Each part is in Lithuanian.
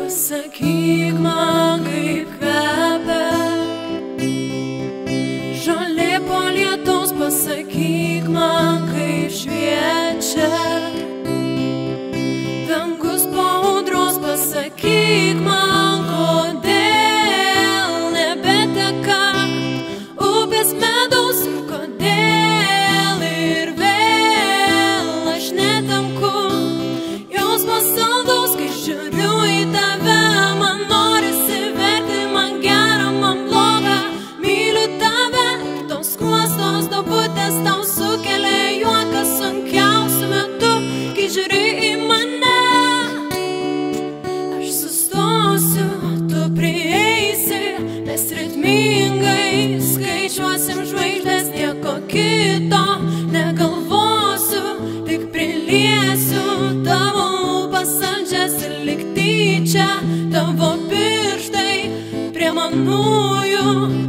Pasakyk man, kaip kvepia žolė po lietaus, pasakyk man, kaip šviečia dangus po audros, pasakyk man, kodėl nebeteka upės medaus, kodėl ir vėl aš netenku jausmo saldaus, kai žiūriu į tave. Man norisi verti, man gera, man bloga, myliu tave, tos skruostos duobutės tau sukelia juoką sunkiausiu metu, kai žiūri į mane. Aš sustosiu, tu prieisi, mes ritmingai skaičiuosim žvaigždės, nieko kito negalvosiu, tik priliesiu tavo lūpas saldžias ir lyg tyčia tavo pirštai prie manųjų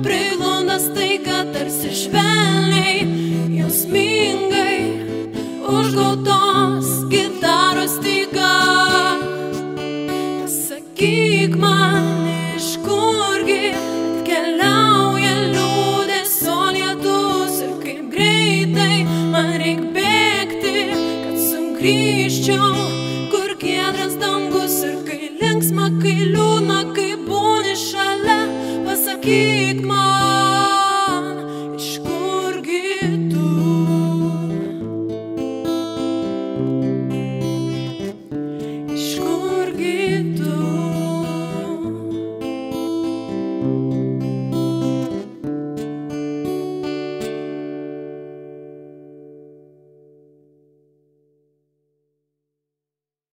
priglunda staiga, tarsi švelniai, jausmingai užgautos gitaros styga. Pasakyk man, iš kurgi keliauja liūdesio lietus ir kaip greitai man reik bėgti, kad sugrįžčiau